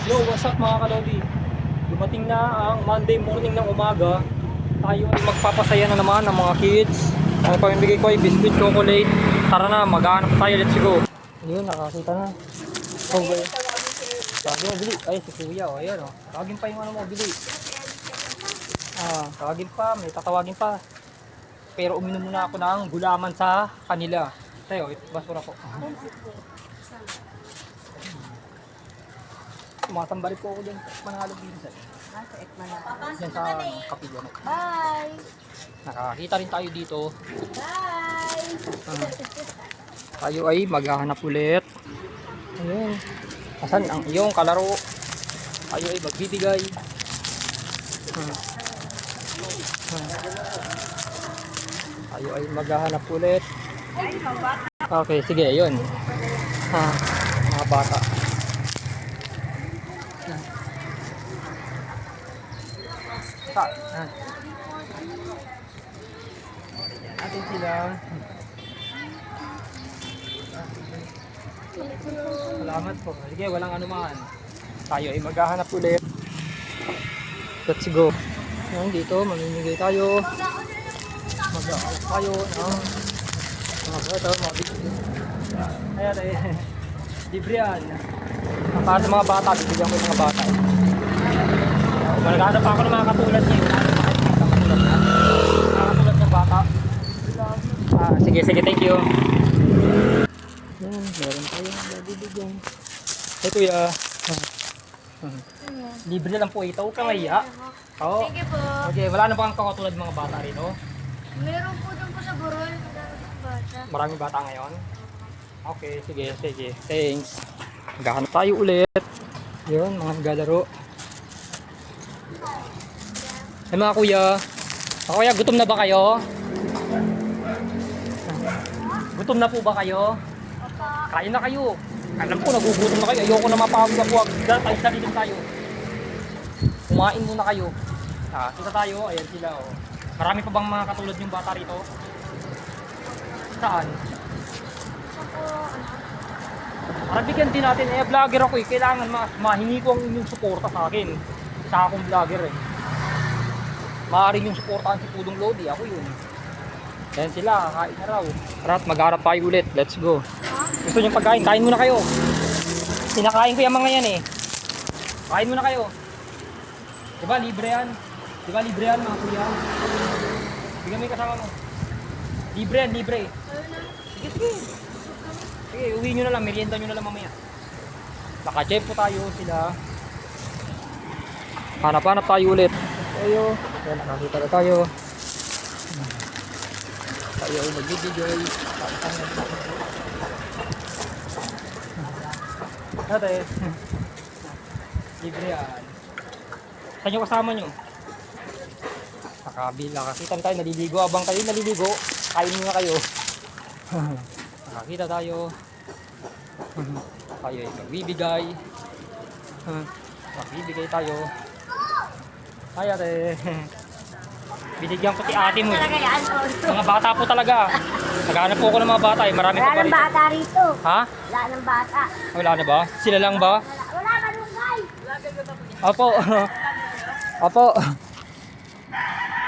Yo, what's up mga kalodi? Dumating na ang Monday morning ng umaga. Tayo ay magpapasaya na naman ng mga kids. Ang pamimigay ko ay biscuit, chocolate. Tara na, maghanap tayo, let's go. Ayun, nakakita na. Okay. Sabi mo, bili. Ay, si kuya, o ayan o. Tawagin pa yung ano mo, bili. Tawagin pa, may tatawagin pa. Pero uminom muna ako ng gulaman sa kanila. Tayo, basura ko. Sumasambari po ako dyan sa Manalo Pinsan. Sa Ekman. Yan sa kapilya. Bye! Nakakita rin tayo dito. Bye! Tayo ay maghahanap ulit. Ayun. Asan ang iyong kalaro? Tayo ay magbibigay. Tayo ay maghahanap ulit. Okay, sige, ayun. Mga bata. Atin sila. Salamat po. Sige, walang anuman. Tayo ay maghahanap ulit. Let's go. Yan, dito, mamimigay tayo. Mag-aalok tayo ng mga bata, mga bigyan. Ayan, libre yan. Para sa mga bata, bibigyan ko yung mga bata. Naghahanap ako ng mga katulad niyo. Mga katulad ng bata. Sige, thank you. Yan, meron tayo nabibigyan. Hey kuya. Libre lang po ito. Huwag kang mahiya. Oo. Thank you po. Okay, wala na bang kakatulad mga bata rito? Meron po dun po sa Burol. Bata. Maraming bata ngayon? Okay, sige. Thanks. Maghahanap tayo ulit. Yun, mga naglalaro. Hey mga kuya. Kuya, gutom na ba kayo? Gutom na po ba kayo? Kain na kayo. Alam ko, nagugutom na kayo. Ayoko na mapawag ako. Tayo sa tayo. Kumain muna kayo. Kita tayo. Ayan sila. Oh. Marami pa bang mga katulad yung bata rito? Saan? Para bigyan din natin. Vlogger ako eh. Kailangan mahingi ko ang inyong suporta sa akin. Isa akong vlogger eh. Maaari yung suportahan si Pudong Lodi. Ako yun. Ayan sila. Kain na raw. Tara, magharap tayo ulit. Let's go. Gusto nyo pagkain? Kain muna kayo. Sinakain ko yung mga yan eh. Kain muna kayo. Diba libre yan? Mga kuya? Bigyan mo yung kasama mo. Libre yan, libre. Sige. Sige, uwi nyo na lang. Merienda nyo na lang mamaya. Naka-jeep po tayo sila. Hanap-hanap tayo ulit. Tayo. Ayan, nakakita na tayo. Tayo ay magbibigay. Ate. Libre yan. Saan yung kasama nyo? Nakabila. Nakakita tayo. Naliligo. Abang tayo naliligo. Kain nyo na kayo. Nakakita tayo. Tayo ay magbibigay. Magbibigay tayo. Ay ate. Binigyan ko ti ate mo. Talaga yan. Mga bata po talaga. Naghahanap po ako ng mga bata. Marami pa Wala pa ng rito. bata rito. Ha? Wala ng bata. Wala na ba? Sila lang ba? Wala malunggay. Opo. Opo.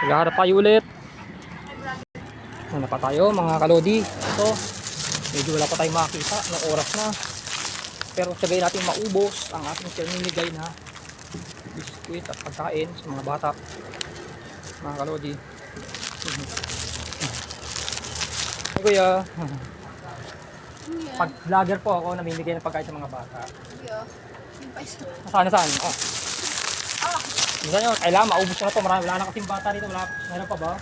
Naghahanap tayo ulit. Ano pa tayo mga kalodi? Ito. Medyo wala pa tayong makita ng oras na. Pero sabihin natin maubos ang ating pinamimigay na biskuit at pagkain sa mga bata. Mga kalodi. Hey kuya. Pag vlogger po ako, namimigay ng pagkain sa mga bata. Saan? Oh. Minsan yun, kailangan maubos ko na to. Marami, wala na kasing bata dito. Meron pa ba?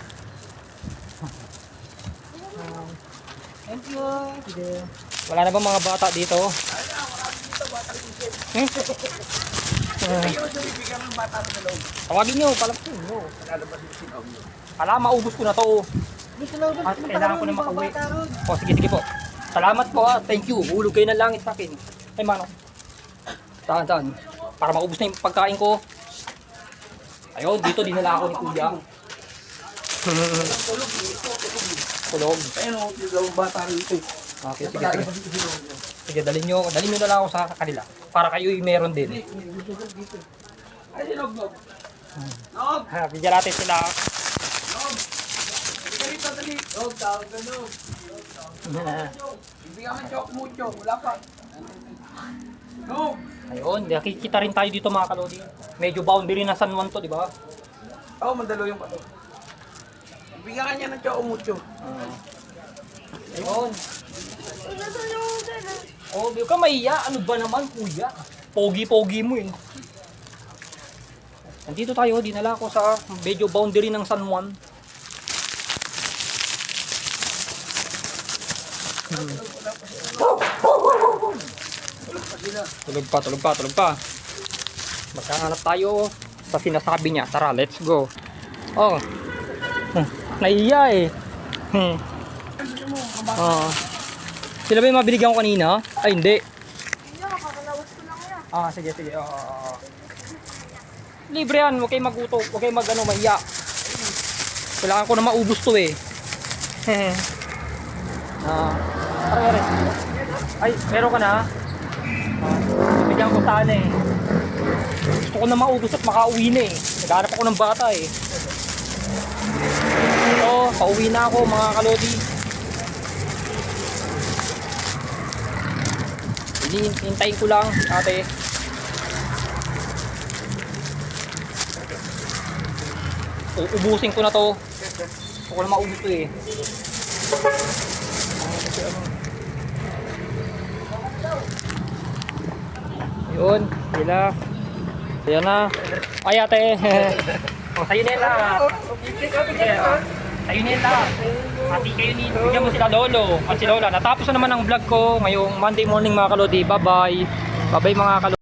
Thank you. Sige. Wala na ba mga bata dito? Tawagin nyo, palapin nyo. Kailangan maubos ko na to. At kailangan ko na makauwi. O, sige po. Salamat po ha. Thank you. Hulog kayo ng langit sa akin. Ay, mano. Saan? Para maubos na yung pagkain ko. Ayun, dito dinala ako ni kuya. Tulog. Ayun o, yung bata rito. Okay, sige. Sige, dalhin nyo na lang ako sa kanila. Para kayo meron din. Ay, sinog. Ha, bigyan natin sila. Dali. Nog, tawag ka nog. Hindi ka man chok mucho. Wala pa. Nog. Ayun, nakikita rin tayo dito mga kalodi. Medyo boundary na San Juan to, di ba? Oo, mandalo yung pato. Bigyan ka niya ng chok mucho. Ayun. Nasaan yung gano'n? Oh, di ka maiya. Ano ba naman, kuya? Pogi-pogi mo eh. Nandito tayo, dinala ko sa medyo boundary ng San Juan. Tulog pa. Magkahanap tayo sa sinasabi niya. Tara, let's go. Oh. Naiya eh. Sila ba yung mabiligan ko kanina? Ay, hindi. Hindi, kakalawas ko lang yan. Sige. Libre yan, huwag kayo magutok, huwag kayo mahiya. Kailangan ko na maubos to eh. Pare. Ay, meron ka na? Bigyan ko sana eh. Gusto ko na maubos at makauwi na eh. Naghanap ako ng bata eh. Ito, pauwi na ako mga kalodi. Hintayin ko lang, ate. Ubusin ko na to. Gusto ko na maubos to eh. Yun, sila. Ayan na. Ay ate. O, sa'yo na yun lahat. Sa'yo na yun lahat. Ati kayo ni, bigyan mo sila lolo at si lola. Natapos na naman ang vlog ko ngayong Monday morning mga kalodi. Bye bye. Bye bye mga kalodi.